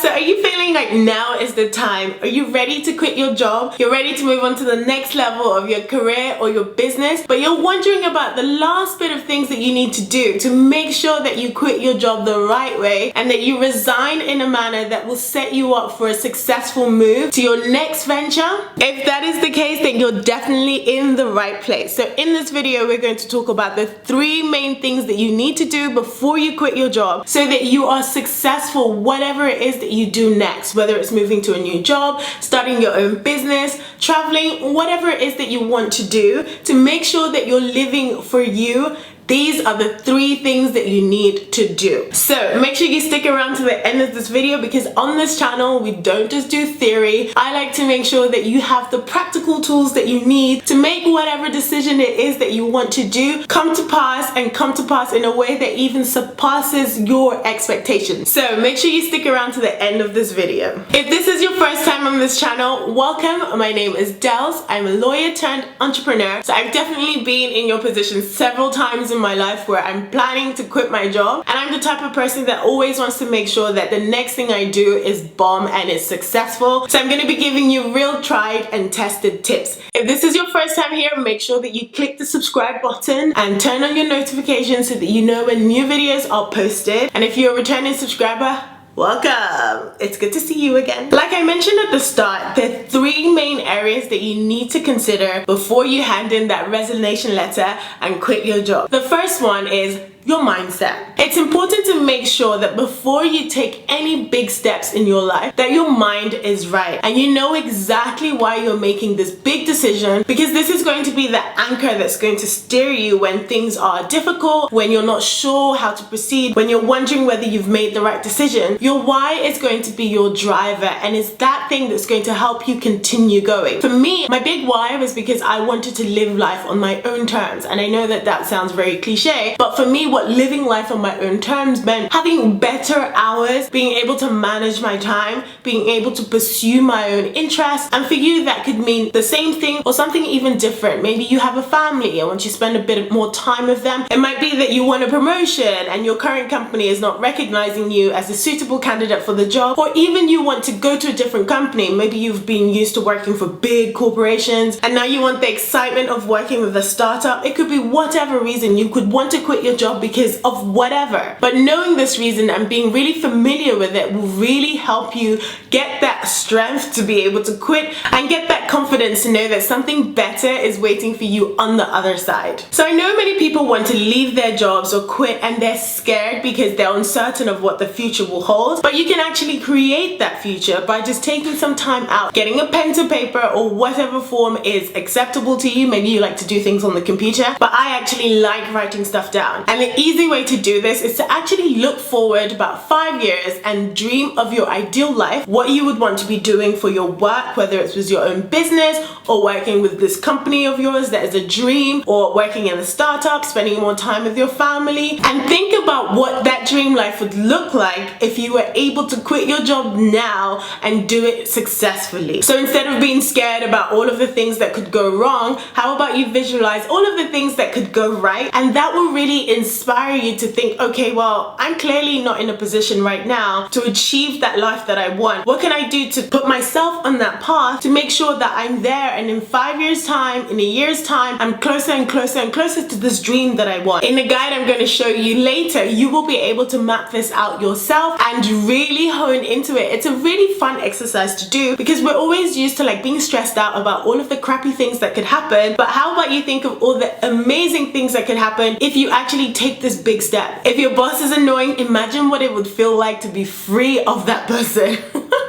So are you feeling like now is the time? Are you ready to quit your job? You're ready to move on to the next level of your career or your business, but you're wondering about the last bit of things that you need to do to make sure that you quit your job the right way and that you resign in a manner that will set you up for a successful move to your next venture? If that is the case, then you're definitely in the right place. So in this video, we're going to talk about the 3 main things that you need to do before you quit your job so that you are successful whatever it is that you do next, whether it's moving to a new job, starting your own business, traveling, whatever it is that you want to do to make sure that you're living for you. These are the 3 things that you need to do. So make sure you stick around to the end of this video because on this channel, we don't just do theory. I like to make sure that you have the practical tools that you need to make whatever decision it is that you want to do come to pass and come to pass in a way that even surpasses your expectations. So make sure you stick around to the end of this video. If this is your first time on this channel, welcome. My name is Dels. I'm a lawyer turned entrepreneur. So I've definitely been in your position several times in my life where I'm planning to quit my job, and I'm the type of person that always wants to make sure that the next thing I do is bomb and is successful. So I'm going to be giving you real tried and tested tips. If this is your first time here, make sure that you click the subscribe button and turn on your notifications so that you know when new videos are posted. And if you're a returning subscriber, welcome! It's good to see you again. Like I mentioned at the start, there are 3 main areas that you need to consider before you hand in that resignation letter and quit your job. The first one is your mindset. It's important to make sure that before you take any big steps in your life, that your mind is right and you know exactly why you're making this big decision, because this is going to be the anchor that's going to steer you when things are difficult, when you're not sure how to proceed, when you're wondering whether you've made the right decision. Your why is going to be your driver, and it's that thing that's going to help you continue going. For me, my big why was because I wanted to live life on my own terms, and I know that that sounds very cliche, but for me, what living life on my own terms meant having better hours, being able to manage my time, being able to pursue my own interests. And for you, that could mean the same thing or something even different. Maybe you have a family and want to spend a bit more time with them. It might be that you want a promotion and your current company is not recognizing you as a suitable candidate for the job, or even you want to go to a different company. Maybe you've been used to working for big corporations and now you want the excitement of working with a startup. It could be whatever reason. You could want to quit your job because of whatever. But knowing this reason and being really familiar with it will really help you get that strength to be able to quit and get that confidence to know that something better is waiting for you on the other side. So I know many people want to leave their jobs or quit and they're scared because they're uncertain of what the future will hold. But you can actually create that future by just taking some time out, getting a pen to paper or whatever form is acceptable to you. Maybe you like to do things on the computer, but I actually like writing stuff down. And the easy way to do this is to actually look forward about 5 years and dream of your ideal life, what you would want to be doing for your work, whether it's with your own business or working with this company of yours that is a dream, or working in a startup, spending more time with your family. And think about what that dream life would look like if you were able to quit your job now and do it successfully. So instead of being scared about all of the things that could go wrong, how about you visualize all of the things that could go right? And that will really inspire you to think, okay, well, I'm clearly not in a position right now to achieve that life that I want. What can I do to put myself on that path to make sure that I'm there, and in 5 years time, in a year's time, I'm closer and closer and closer to this dream that I want. In the guide I'm going to show you later, you will be able to map this out yourself and really hone into it. It's a really fun exercise to do because we're always used to like being stressed out about all of the crappy things that could happen. But how about you think of all the amazing things that could happen if you actually take this big step? If your boss is annoying, imagine what it would feel like to be free of that person.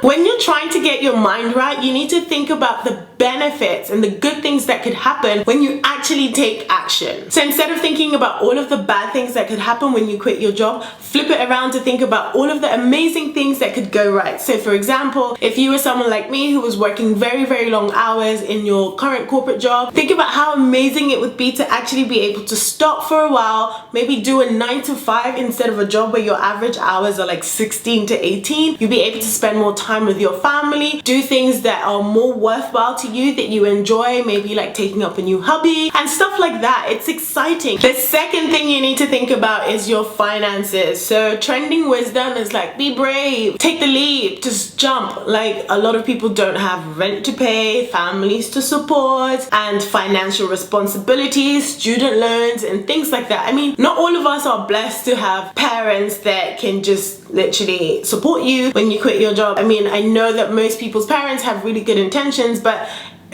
When you're trying to get your mind right, you need to think about the benefits and the good things that could happen when you actually take action. So instead of thinking about all of the bad things that could happen when you quit your job, flip it around to think about all of the amazing things that could go right. So for example, if you were someone like me who was working very, very long hours in your current corporate job, think about how amazing it would be to actually be able to stop for a while, maybe do a 9 to 5 instead of a job where your average hours are like 16 to 18. You'll be able to spend more time time with your family, do things that are more worthwhile to you, that you enjoy, maybe like taking up a new hobby and stuff like that. It's exciting. The second thing you need to think about is your finances. So trending wisdom is like, be brave, take the leap, just jump. Like, a lot of people don't have rent to pay, families to support, and financial responsibilities, student loans and things like that. I mean, not all of us are blessed to have parents that can just literally support you when you quit your job. I mean, I know that most people's parents have really good intentions, but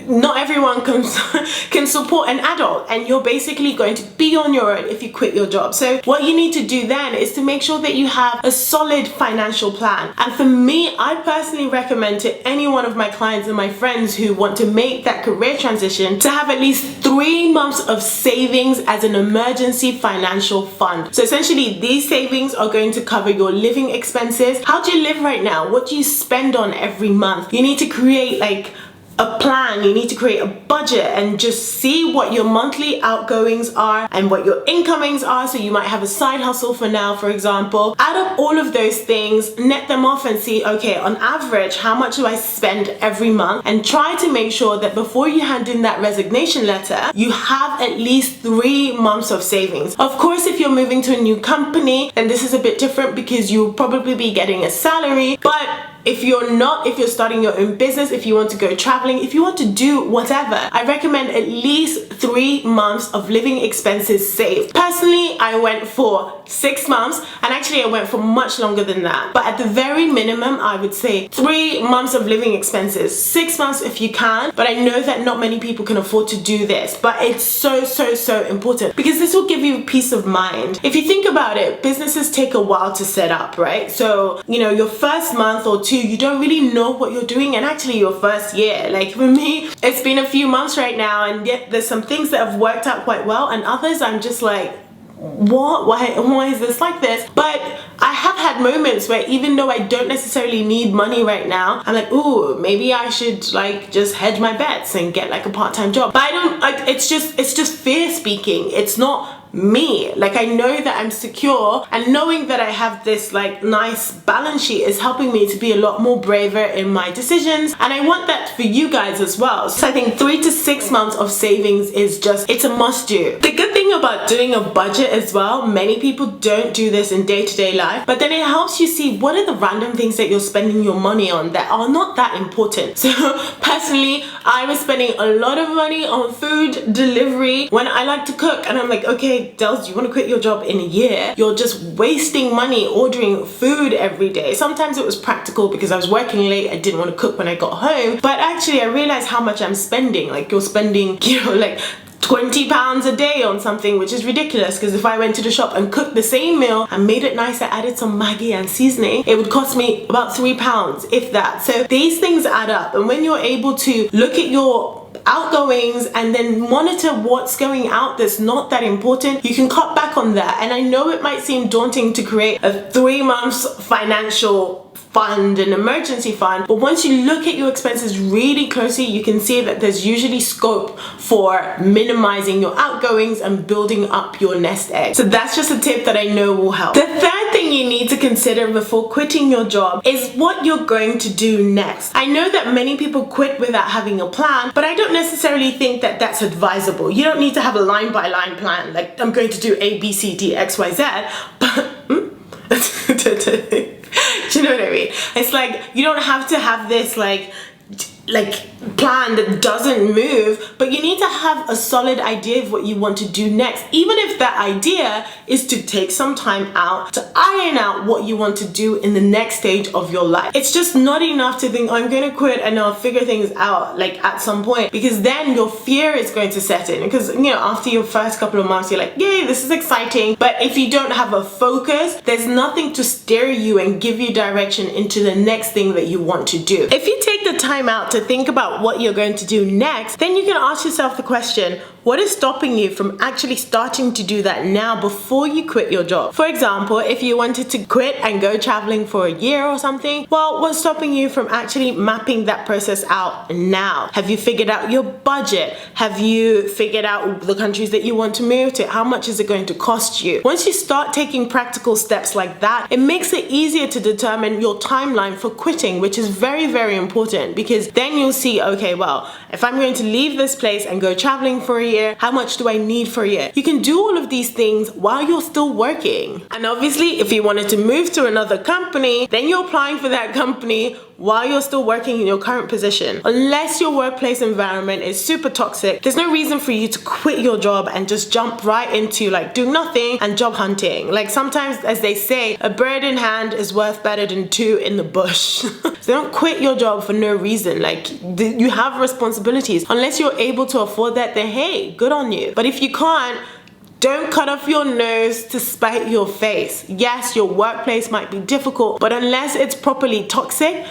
not everyone can support an adult, and you're basically going to be on your own if you quit your job. So what you need to do then is to make sure that you have a solid financial plan. And for me, I personally recommend to any one of my clients and my friends who want to make that career transition to have at least 3 months of savings as an emergency financial fund. So essentially, these savings are going to cover your living expenses. How do you live right now? What do you spend on every month? You need to create like a plan, you need to create a budget and just see what your monthly outgoings are and what your incomings are. So you might have a side hustle for now, for example. Add up all of those things, net them off and see, okay, on average, how much do I spend every month? And try to make sure that before you hand in that resignation letter, you have at least 3 months of savings. Of course, if you're moving to a new company, then this is a bit different because you'll probably be getting a salary, but if you're starting your own business, if you want to go traveling, if you want to do whatever, I recommend at least 3 months of living expenses saved. Personally, I went for 6 months, and actually I went for much longer than that. But at the very minimum, I would say 3 months of living expenses, 6 months if you can. But I know that not many people can afford to do this, but it's so important because this will give you peace of mind. If you think about it, businesses take a while to set up, right? So, you know, your first month or 2, you don't really know what you're doing, and actually your first year, like for me, it's been a few months right now, and yet there's some things that have worked out quite well, and others I'm just like, what? Why is this like this? But I have had moments where even though I don't necessarily need money right now, I'm like, ooh, maybe I should like just hedge my bets and get like a part-time job. But I don't like, it's just fear speaking. It's not me. Like, I know that I'm secure, and knowing that I have this like nice balance sheet is helping me to be a lot more braver in my decisions, and I want that for you guys as well. So I think 3 to 6 months of savings is just, it's a must do. The good thing about doing a budget as well, many people don't do this in day-to-day life, but then it helps you see what are the random things that you're spending your money on that are not that important. So personally, I was spending a lot of money on food delivery when I like to cook, and I'm like, okay, Dels, you want to quit your job in a year? You're just wasting money ordering food every day. Sometimes it was practical because I was working late, I didn't want to cook when I got home, but actually I realized how much I'm spending. Like, you're spending, you know, like £20 a day on something, which is ridiculous, because if I went to the shop and cooked the same meal and made it nicer, added some Maggi and seasoning, it would cost me about £3, if that. So these things add up, and when you're able to look at your outgoings and then monitor what's going out that's not that important, you can cut back on that. And I know it might seem daunting to create a 3 months financial fund, an emergency fund, but once you look at your expenses really closely, you can see that there's usually scope for minimizing your outgoings and building up your nest egg. So that's just a tip that I know will help. The third thing you need to consider before quitting your job is what you're going to do next. I know that many people quit without having a plan, but I don't necessarily think that that's advisable. You don't need to have a line-by-line plan, like I'm going to do A, B, C, D, X, Y, Z, but do you know what I mean? It's like, you don't have to have this like plan that doesn't move, but you need to have a solid idea of what you want to do next, even if that idea is to take some time out to iron out what you want to do in the next stage of your life. It's just not enough to think, oh, I'm going to quit and I'll figure things out like at some point, because then your fear is going to set in, because you know, after your first couple of months you're like, yay, this is exciting, but if you don't have a focus, there's nothing to steer you and give you direction into the next thing that you want to do. If you take the time out to think about what you're going to do next, then you can ask yourself the question, What is stopping you from actually starting to do that now before you quit your job? For example, if you wanted to quit and go traveling for a year or something, well, what's stopping you from actually mapping that process out now? Have you figured out your budget? Have you figured out the countries that you want to move to? How much is it going to cost you? Once you start taking practical steps like that, it makes it easier to determine your timeline for quitting, which is very, very important, because then you'll see, okay, well, if I'm going to leave this place and go traveling for a year, how much do I need for a year? You can do all of these things while you're still working. And obviously, if you wanted to move to another company, then you're applying for that company while you're still working in your current position. Unless your workplace environment is super toxic, there's no reason for you to quit your job and just jump right into like doing nothing and job hunting. Like sometimes, as they say, a bird in hand is worth better than two in the bush. So don't quit your job for no reason. Like you have responsibilities. Unless you're able to afford that, then hey, good on you. But if you can't, don't cut off your nose to spite your face. Yes, your workplace might be difficult, but unless it's properly toxic,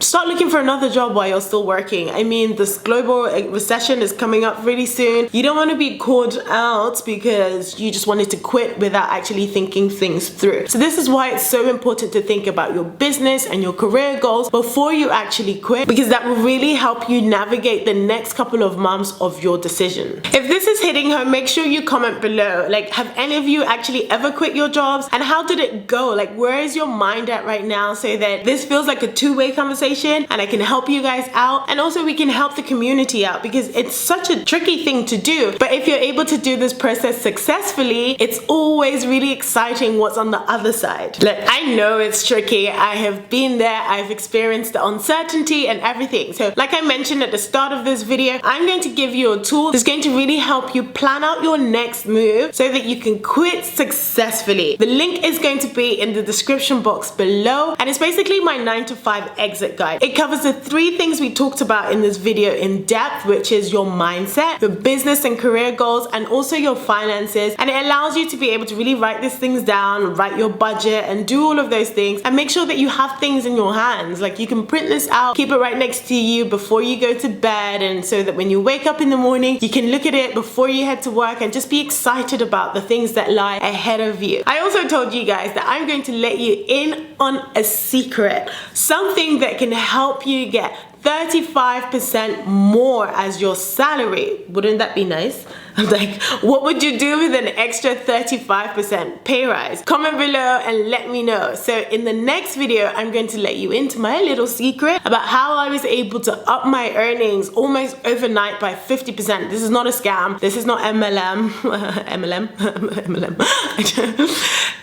start looking for another job while you're still working. I mean, this global recession is coming up really soon. You don't want to be caught out because you just wanted to quit without actually thinking things through. So this is why it's so important to think about your business and your career goals before you actually quit, because that will really help you navigate the next couple of months of your decision. If this is hitting home, make sure you comment below. Like, have any of you actually ever quit your jobs? And how did it go? Like, where is your mind at right now, so that this feels like a two-way conversation and I can help you guys out, and also we can help the community out, because it's such a tricky thing to do. But if you're able to do this process successfully, it's always really exciting what's on the other side. Look, I know it's tricky. I have been there. I've experienced the uncertainty and everything. So like I mentioned at the start of this video, I'm going to give you a tool that's going to really help you plan out your next move so that you can quit successfully. The link is going to be in the description box below, and it's basically my 9-to-5 exit guide. It covers the 3 things we talked about in this video in depth, which is your mindset, your business and career goals, and also your finances. And it allows you to be able to really write these things down, write your budget, and do all of those things, and make sure that you have things in your hands. Like, you can print this out, keep it right next to you before you go to bed, and so that when you wake up in the morning, you can look at it before you head to work and just be excited about the things that lie ahead of you. I also told you guys that I'm going to let you in on a secret, something that can help you get 35% more as your salary. Wouldn't that be nice? I'm like, what would you do with an extra 35% pay rise? Comment below and let me know. So in the next video, I'm going to let you into my little secret about how I was able to up my earnings almost overnight by 50%. This is not a scam. This is not MLM. MLM.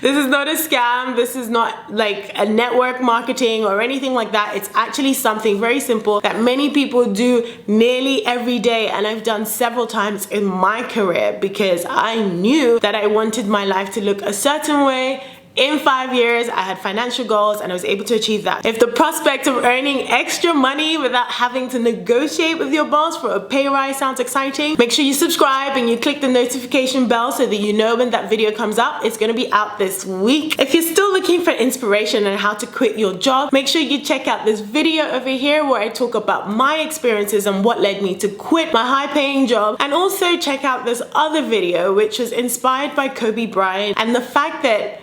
This is not a scam. This is not like a network marketing or anything like that. It's actually something very simple that many people do nearly every day, and I've done several times in my career, because I knew that I wanted my life to look a certain way. In 5 years, I had financial goals and I was able to achieve that. If the prospect of earning extra money without having to negotiate with your boss for a pay rise sounds exciting, make sure you subscribe and you click the notification bell so that you know when that video comes up. It's gonna be out this week. If you're still looking for inspiration on how to quit your job, make sure you check out this video over here where I talk about my experiences and what led me to quit my high-paying job. And also check out this other video which was inspired by Kobe Bryant and the fact that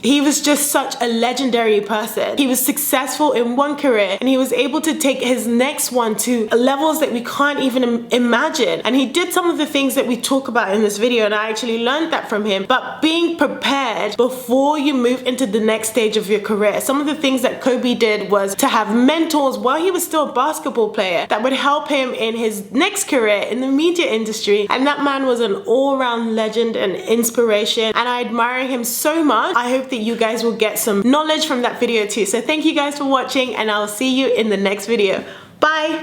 he was just such a legendary person. He was successful in one career and he was able to take his next one to levels that we can't even imagine. And he did some of the things that we talk about in this video, and I actually learned that from him. But being prepared before you move into the next stage of your career. Some of the things that Kobe did was to have mentors while he was still a basketball player that would help him in his next career in the media industry. And that man was an all-round legend and inspiration, and I admire him so much. I hope that you guys will get some knowledge from that video too. So thank you guys for watching, and I'll see you in the next video. Bye!